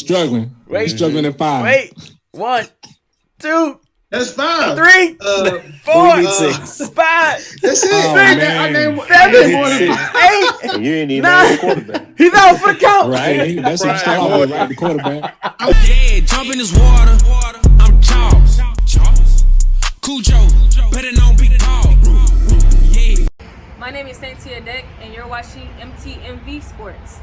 struggling. Wait. He's struggling at 5. Wait. 1, 2. That's 5. 3, 4, 6. 5. That's it. Oh, I man. named 7, 8. You ain't even 9. know the quarterback. He's out for the count. Right? That's what start off with, right? The quarterback. Yeah, jump in this water. I'm Charles. Cujo. Better known Big Dog. Yeah. My name is Cynthia Dick, and you're watching MTMV Sports.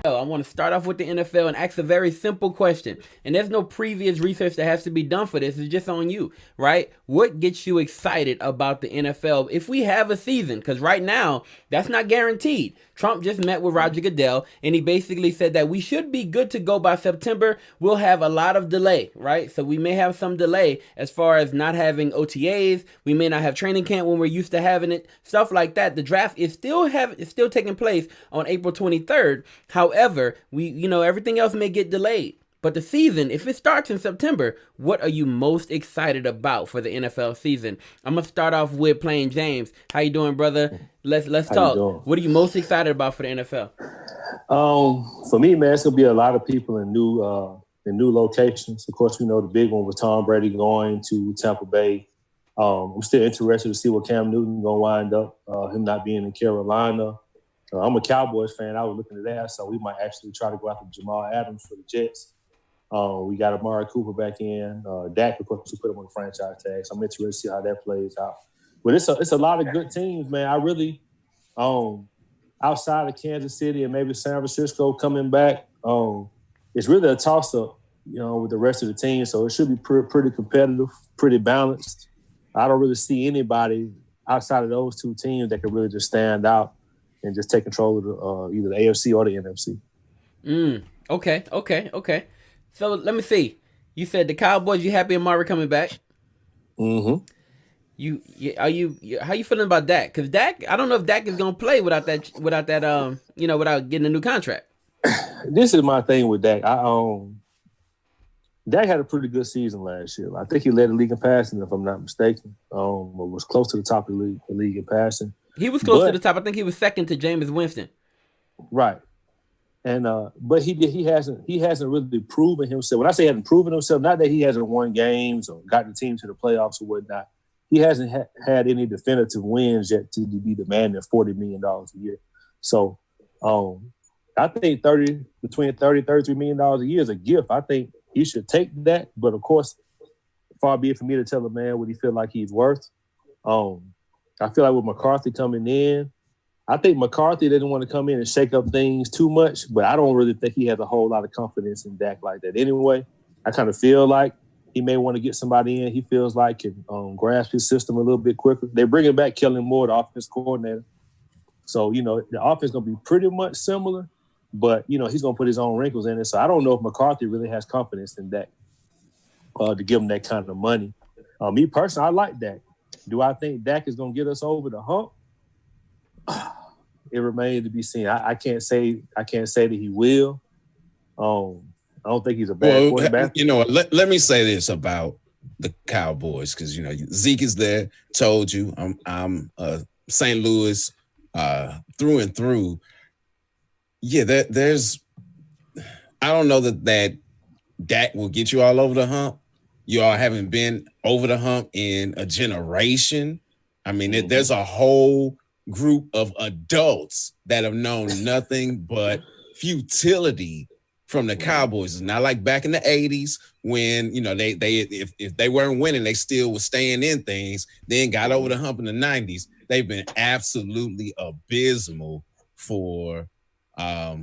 I want to start off with the NFL and ask a very simple question. And there's no previous research that has to be done for this. It's just on you, right? What gets you excited about the NFL if we have a season? Because right now, that's not guaranteed. Trump just met with Roger Goodell, and he basically said that we should be good to go by September. We'll have a lot of delay, right? So we may have some delay as far as not having OTAs. We may not have training camp when we're used to having it, stuff like that. The draft is still taking place on April 23rd. However, everything else may get delayed. But the season, if it starts in September, what are you most excited about for the NFL season? I'm gonna start off with Plain James. How you doing, brother? Let's talk. What are you most excited about for the NFL? For me, man, it's gonna be a lot of people in new locations. Of course, we know the big one with Tom Brady going to Tampa Bay. I'm still interested to see what Cam Newton gonna wind up. Him not being in Carolina. I'm a Cowboys fan. I was looking at that, so we might actually try to go after Jamal Adams for the Jets. We got Amari Cooper back in. Dak, of course, we put him on the franchise tag. So I'm interested to see how that plays out. But it's a lot of good teams, man. I really, outside of Kansas City and maybe San Francisco coming back, it's really a toss-up, with the rest of the team. So it should be pretty competitive, pretty balanced. I don't really see anybody outside of those two teams that can really just stand out and just take control of either the AFC or the NFC. Okay. So let me see. You said the Cowboys. You happy Amari coming back? Mm-hmm. How you feeling about Dak? Because Dak, I don't know if Dak is gonna play without without getting a new contract. This is my thing with Dak. Dak had a pretty good season last year. I think he led the league in passing, if I'm not mistaken. Was close to the top of the league in passing. He was close to the top. I think he was second to Jameis Winston. Right. And but he hasn't really proven himself. When I say he hasn't proven himself, not that he hasn't won games or gotten the team to the playoffs or whatnot. He hasn't had any definitive wins yet to be demanding $40 million a year. So I think between $33 million a year is a gift. I think he should take that. But of course, far be it for me to tell a man what he feel like he's worth. I feel like with McCarthy coming in, I think McCarthy didn't want to come in and shake up things too much, but I don't really think he has a whole lot of confidence in Dak like that anyway. I kind of feel like he may want to get somebody in he feels like can grasp his system a little bit quicker. They're bringing back Kellen Moore, the offense coordinator. So, the offense is going to be pretty much similar, but, he's going to put his own wrinkles in it. So I don't know if McCarthy really has confidence in Dak to give him that kind of money. Me personally, I like Dak. Do I think Dak is going to get us over the hump? It remains to be seen. I can't say that he will. I don't think he's a bad quarterback. Let me say this about the Cowboys because Zeke is there. Told you, I'm St. Louis through and through. Yeah, there's. I don't know that Dak will get you all over the hump. You all haven't been over the hump in a generation. I mean, there's a whole group of adults that have known nothing but futility from the Cowboys. It's not like back in the 80s when, if they weren't winning, they still were staying in things, then got over the hump in the 90s. They've been absolutely abysmal for a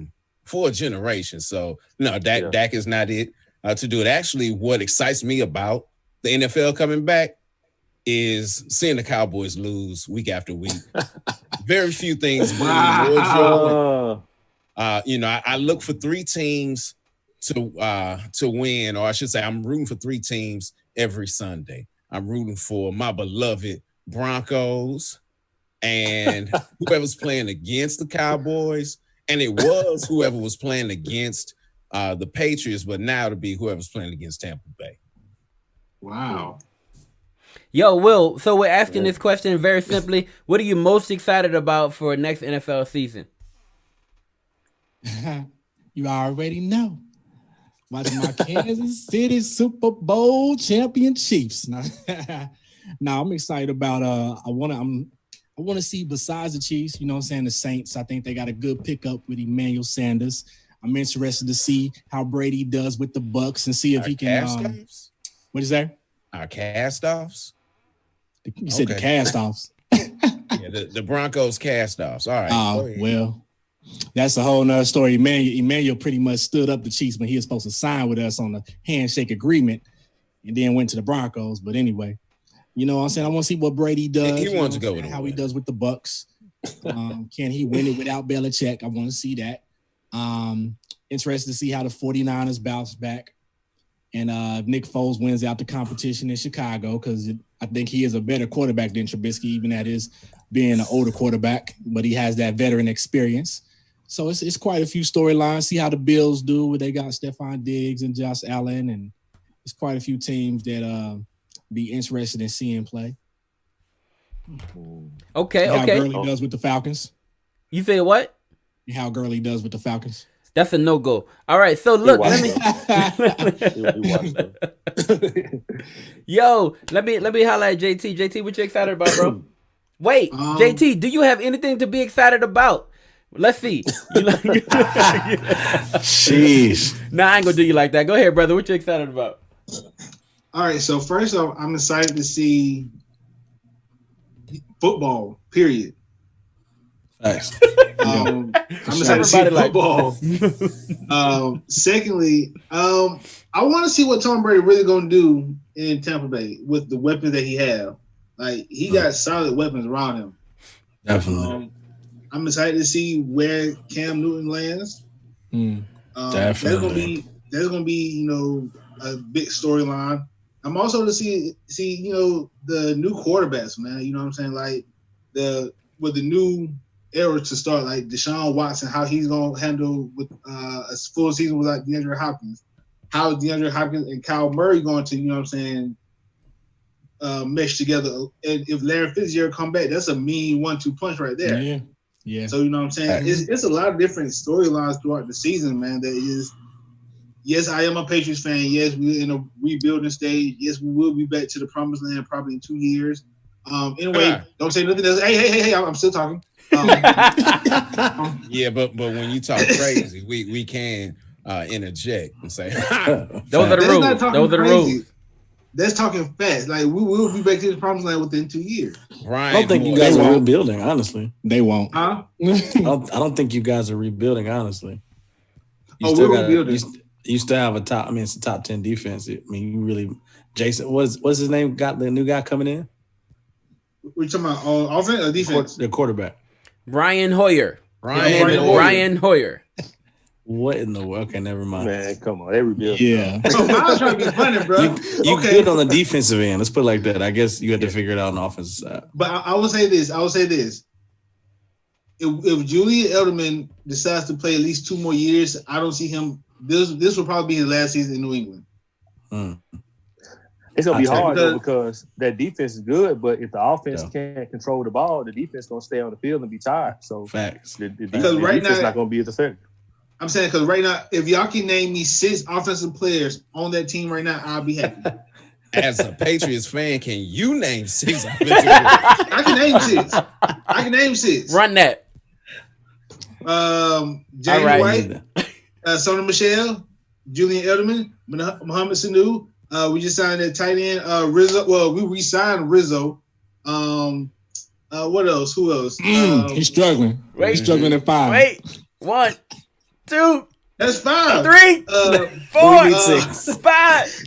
generation. So, no, Dak is not it to do it. Actually, what excites me about the NFL coming back is seeing the Cowboys lose week after week. Very few things bring me more joy. I look for three teams to win, or I should say I'm rooting for three teams every Sunday. I'm rooting for my beloved Broncos and whoever's playing against the Cowboys. And it was whoever was playing against the Patriots, but now to be whoever's playing against Tampa Bay. Wow. Yo, Will, so we're asking this question very simply. What are you most excited about for next NFL season? You already know. Watching my Kansas City Super Bowl champion Chiefs. Now I'm excited about I want to see besides the Chiefs, you know what I'm saying, the Saints. I think they got a good pickup with Emmanuel Sanders. I'm interested to see how Brady does with the Bucks and see if he can what is that? Our cast-offs? You said the cast-offs. Yeah, the Broncos cast-offs. All right. Well, that's a whole nother story. Emmanuel pretty much stood up the Chiefs when he was supposed to sign with us on the handshake agreement and then went to the Broncos. But anyway, you know what I'm saying? I want to see what Brady does. He wants to go with how he does with the Bucks. Can he win it without Belichick? I want to see that. Interested to see how the 49ers bounce back. And Nick Foles wins out the competition in Chicago because I think he is a better quarterback than Trubisky, even at his being an older quarterback, but he has that veteran experience. So it's quite a few storylines. See how the Bills do. They got Stephon Diggs and Josh Allen, and it's quite a few teams that be interested in seeing play. Okay. How Gurley does with the Falcons. You say what? How Gurley does with the Falcons. That's a no-go. All right, so look, let me holler at JT. JT, what you excited about, bro? Wait, JT, do you have anything to be excited about? Let's see. Sheesh. Nah, I ain't gonna do you like that. Go ahead, brother. What you excited about? All right, so first off, I'm excited to see football, period. Nice. I'm excited to see football. Secondly, I want to see what Tom Brady really gonna do in Tampa Bay with the weapons that he have. Like he got solid weapons around him. Definitely. I'm excited to see where Cam Newton lands. Definitely. That's gonna be a big storyline. I'm also to see the new quarterbacks, man. You know what I'm saying? Like with the new era to start, like Deshaun Watson, how he's gonna handle with a full season without DeAndre Hopkins. How DeAndre Hopkins and Kyle Murray going to, mesh together. And if Larry Fitzgerald come back, that's a mean 1-2 punch right there. Yeah. So you know what I'm saying? It's a lot of different storylines throughout the season, man. That is, yes, I am a Patriots fan. Yes, we're in a rebuilding stage. Yes, we will be back to the promised land probably in 2 years. Anyway, don't say nothing else. Hey, I'm still talking. Yeah, but when you talk crazy, we can interject and say those are the rules. Those are the rules. That's talking fast. Like we will be back to the promised land within 2 years. I don't think you guys are rebuilding, honestly. They won't. Huh? I don't think you guys are rebuilding, honestly. We're rebuilding. You still have it's a top 10 defense. I mean, you really, Jason, what's his name? Got the new guy coming in? We're talking about offense or defense? The quarterback. Brian Hoyer. Brian Hoyer. What in the world? Okay, never mind. Man, come on. They rebuild. Yeah. So I was trying to be funny, bro. You good on the defensive end. Let's put it like that. I guess you had to figure it out on the offensive side. But I will say this. If Julian Edelman decides to play at least 2 more years, I don't see him. This will probably be his last season in New England. It's gonna be hard though, because that defense is good, but if the offense can't control the ball, the defense gonna stay on the field and be tired. So facts. The defense is not gonna be as effective. I'm saying because right now, if y'all can name me 6 offensive players on that team right now, I'll be happy. As a Patriots fan, can you name 6 offensive players? I can name 6. Run that. James White, Sonny Michel, Julian Edelman, Mohamed Sanu. We just signed that tight end, Rizzo. Well, we re-signed Rizzo. What else? Who else? He's struggling. He's struggling at 5. Wait. 1, 2. That's 5. 3, 4, 6. 5.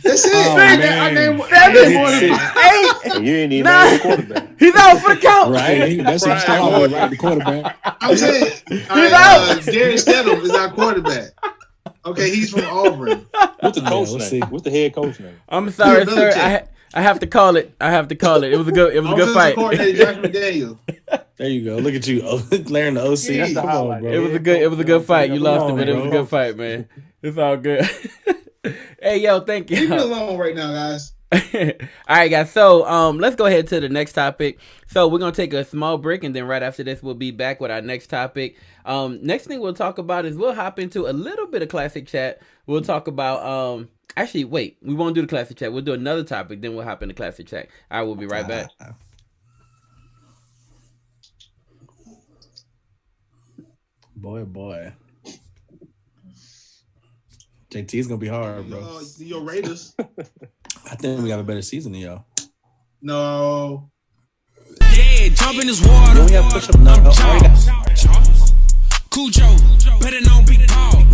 That's it. I named 7, 8. And you ain't even 9. know the quarterback. He's out for the count. Right. That's what he's right, the quarterback. I'm saying Darius Stedham is our quarterback. Okay, he's from Auburn. What's the coach name? What's the head coach name? I'm sorry, sir. I have to call it. It was a good fight. Josh McDaniel. There you go. Look at you, Larry the OC. Come on, bro. It was a good fight. You lost it, but it was a good fight, man. It's all good. Hey, yo, thank you. Leave me alone right now, guys. All right, guys. So let's go ahead to the next topic. So we're gonna take a small break, and then right after this, we'll be back with our next topic. Next thing we'll talk about is we'll hop into a little bit of classic chat. We'll talk about actually, wait, we won't do the classic chat. We'll do another topic, then we'll hop into classic chat. All right, we'll be right back. Boy. JT's gonna be hard, bro. Your Raiders. I think we got a better season than y'all. No. Yeah, jump in this water. We have push up. No. Cujo, better known Big Paul.